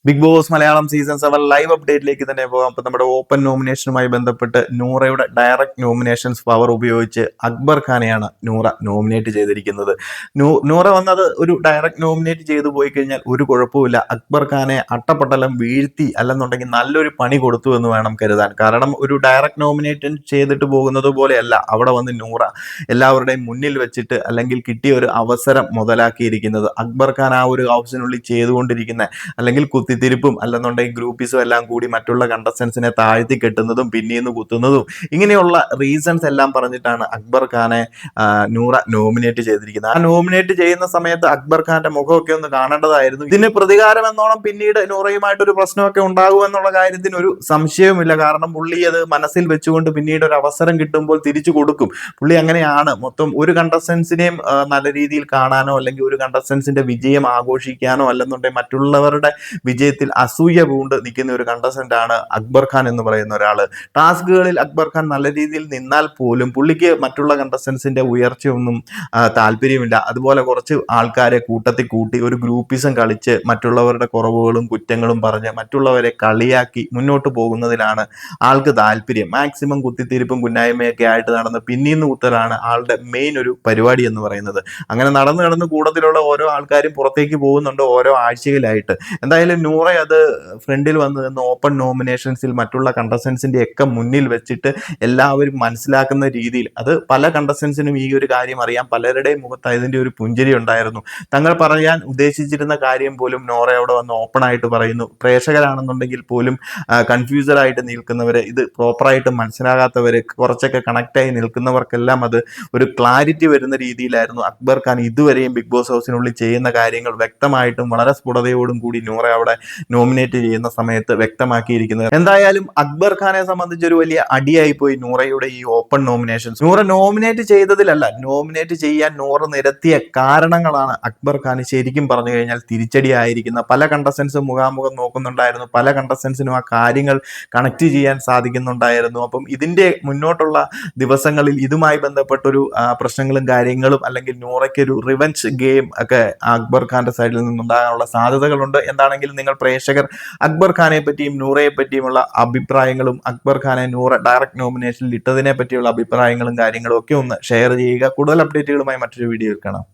Big Boss Malayalam season 7 live അപ്ഡേറ്റിലേക്ക് തന്നെ പോകാം. അപ്പൊ നമ്മുടെ ഓപ്പൺ നോമിനേഷനുമായി ബന്ധപ്പെട്ട് നൂറയുടെ ഡയറക്റ്റ് നോമിനേഷൻസ് പവർ ഉപയോഗിച്ച് അക്ബർ ഖാനെയാണ് നൂറ നോമിനേറ്റ് ചെയ്തിരിക്കുന്നത്. നൂറ വന്നത് ഒരു ഡയറക്റ്റ് നോമിനേറ്റ് ചെയ്തു പോയി കഴിഞ്ഞാൽ ഒരു കുഴപ്പമില്ല. അക്ബർ ഖാനെ അട്ടപ്പട്ടലം വീഴ്ത്തി അല്ലെന്നുണ്ടെങ്കിൽ നല്ലൊരു പണി കൊടുത്തു എന്ന് വേണം കരുതാൻ. കാരണം ഒരു ഡയറക്റ്റ് നോമിനേറ്റ് ചെയ്തിട്ട് പോകുന്നത് പോലെയല്ല അവിടെ വന്ന് നൂറ എല്ലാവരുടെയും മുന്നിൽ വെച്ചിട്ട് അല്ലെങ്കിൽ കിട്ടിയ ഒരു അവസരം മുതലാക്കിയിരിക്കുന്നത്. അക്ബർ ഖാൻ ആ ഒരു ഹൗസിനുള്ളിൽ ചെയ്തുകൊണ്ടിരിക്കുന്ന അല്ലെങ്കിൽ കുത്തിത്തിരിപ്പും അല്ലെന്നുണ്ടെങ്കിൽ ഗ്രൂപ്പീസും എല്ലാം കൂടി മറ്റുള്ള കണ്ടസ്റ്റൻസിനെ താഴ്ത്തി കെട്ടുന്നതും പിന്നീന്ന് കുത്തുന്നതും ഇങ്ങനെയുള്ള റീസൺസ് എല്ലാം പറഞ്ഞിട്ടാണ് അക്ബർ ഖാനെ നൂറ നോമിനേറ്റ് ചെയ്തിരിക്കുന്നത്. ആ നോമിനേറ്റ് ചെയ്യുന്ന സമയത്ത് അക്ബർ ഖാന്റെ മുഖമൊക്കെ ഒന്ന് കാണേണ്ടതായിരുന്നു. ഇതിന് പ്രതികാരം എന്നോണം പിന്നീട് നൂറയുമായിട്ടൊരു പ്രശ്നമൊക്കെ ഉണ്ടാകുമെന്നുള്ള കാര്യത്തിന് ഒരു സംശയവുമില്ല. കാരണം പുള്ളി അത് മനസ്സിൽ വെച്ചുകൊണ്ട് പിന്നീട് ഒരു അവസരം കിട്ടുമ്പോൾ തിരിച്ചു കൊടുക്കും. പുള്ളി അങ്ങനെയാണ്. മൊത്തം ഒരു കണ്ടസ്റ്റൻസിനെയും നല്ല രീതിയിൽ കാണാനോ അല്ലെങ്കിൽ ഒരു കണ്ടസ്റ്റൻസിന്റെ വിജയം ആഘോഷിക്കാനോ അല്ലെന്നുണ്ടെങ്കിൽ മറ്റുള്ളവരുടെ വിജയത്തിൽ അസൂയ പൂണ്ട് നിൽക്കുന്ന ഒരു കണ്ടസ്റ്റന്റ് ആണ് അക്ബർ ഖാൻ എന്ന് പറയുന്ന ഒരാള്. ടാസ്കുകളിൽ അക്ബർ ഖാൻ നല്ല രീതിയിൽ നിന്നാൽ പോലും പുള്ളിക്ക് മറ്റുള്ള കണ്ടസ്റ്റൻസിന്റെ ഉയർച്ചയൊന്നും താല്പര്യമില്ല. അതുപോലെ കുറച്ച് ആൾക്കാരെ കൂട്ടത്തിൽ കൂട്ടി ഒരു ഗ്രൂപ്പിസം കളിച്ച് മറ്റുള്ളവരുടെ കുറവുകളും കുറ്റങ്ങളും പറഞ്ഞ് മറ്റുള്ളവരെ കളിയാക്കി മുന്നോട്ട് പോകുന്നതിലാണ് ആൾക്ക് താല്പര്യം. മാക്സിമം കുത്തിത്തിരിപ്പും കുന്നായ്മയൊക്കെ ആയിട്ട് നടന്ന് പിന്നീന്ന് കുത്തലാണ് ആളുടെ മെയിൻ ഒരു പരിപാടി എന്ന് പറയുന്നത്. അങ്ങനെ നടന്ന് കൂട്ടത്തിലുള്ള ഓരോ ആൾക്കാരും പുറത്തേക്ക് പോകുന്നുണ്ട് ഓരോ ആഴ്ചയിലായിട്ട്. എന്തായാലും നൂറ അത് ഫ്രണ്ടിൽ വന്ന് നിന്ന് ഓപ്പൺ നോമിനേഷൻസിൽ മറ്റുള്ള കണ്ടസ്റ്റൻസിന്റെ ഒക്കെ മുന്നിൽ വെച്ചിട്ട് എല്ലാവരും മനസ്സിലാക്കുന്ന രീതിയിൽ അത് പല കണ്ടസ്റ്റൻസിനും ഈ ഒരു കാര്യം അറിയാം. പലരുടെയും മുഖത്ത് അതിന്റെ ഒരു പുഞ്ചിരി ഉണ്ടായിരുന്നു. തങ്ങൾ പറയാൻ ഉദ്ദേശിച്ചിരുന്ന കാര്യം പോലും നോറ അവിടെ വന്ന് ഓപ്പൺ ആയിട്ട് പറയുന്നു. പ്രേക്ഷകരാണെന്നുണ്ടെങ്കിൽ പോലും കൺഫ്യൂസഡ് ആയിട്ട് നിൽക്കുന്നവര്, ഇത് പ്രോപ്പറായിട്ട് മനസ്സിലാകാത്തവര്, കുറച്ചൊക്കെ കണക്ട് ആയി നിൽക്കുന്നവർക്കെല്ലാം അത് ഒരു ക്ലാരിറ്റി വരുന്ന രീതിയിലായിരുന്നു അക്ബർ ഖാൻ ഇതുവരെയും ബിഗ് ബോസ് ഹൗസിനുള്ളിൽ ചെയ്യുന്ന കാര്യങ്ങൾ വ്യക്തമായിട്ടും വളരെ സ്ഫുടതയോടും കൂടി നൂറ അവിടെ നോമിനേറ്റ് ചെയ്യുന്ന സമയത്ത് വ്യക്തമാക്കിയിരിക്കുന്നത്. എന്തായാലും അക്ബർ ഖാനെ സംബന്ധിച്ച് ഒരു വലിയ അടിയായി പോയി നൂറയുടെ ഈ ഓപ്പൺ നോമിനേഷൻസ്. നൂറ നോമിനേറ്റ് ചെയ്തതിലല്ല, നോമിനേറ്റ് ചെയ്യാൻ നൂറ നിരത്തിയ കാരണങ്ങളാണ് അക്ബർ ഖാൻ ശരിക്കും പറഞ്ഞു കഴിഞ്ഞാൽ തിരിച്ചടിയായിരിക്കുന്ന. പല കണ്ടസ്റ്റൻസും മുഖാമുഖം നോക്കുന്നുണ്ടായിരുന്നു, പല കണ്ടസ്റ്റൻസിനും ആ കാര്യങ്ങൾ കണക്ട് ചെയ്യാൻ സാധിക്കുന്നുണ്ടായിരുന്നു. അപ്പം ഇതിന്റെ മുന്നോട്ടുള്ള ദിവസങ്ങളിൽ ഇതുമായി ബന്ധപ്പെട്ടൊരു പ്രശ്നങ്ങളും കാര്യങ്ങളും അല്ലെങ്കിൽ നൂറയ്ക്ക് ഒരു റിവെഞ്ച് ഗെയിം ഒക്കെ അക്ബർ ഖാന്റെ സൈഡിൽ നിന്നുണ്ടാകാനുള്ള സാധ്യതകളുണ്ട്. എന്താണെങ്കിലും നിങ്ങൾ പ്രേക്ഷകർ അക്ബർ ഖാനെ പറ്റിയും നൂറയെ പറ്റിയുമുള്ള അഭിപ്രായങ്ങളും അക്ബർ ഖാനെ നൂറ ഡയറക്റ്റ് നോമിനേഷനിൽ ഇട്ടതിനെ പറ്റിയുള്ള അഭിപ്രായങ്ങളും കാര്യങ്ങളും ഒക്കെ ഒന്ന് ഷെയർ ചെയ്യുക. കൂടുതൽ അപ്ഡേറ്റുകളുമായി മറ്റൊരു വീഡിയോയിൽ കാണാം.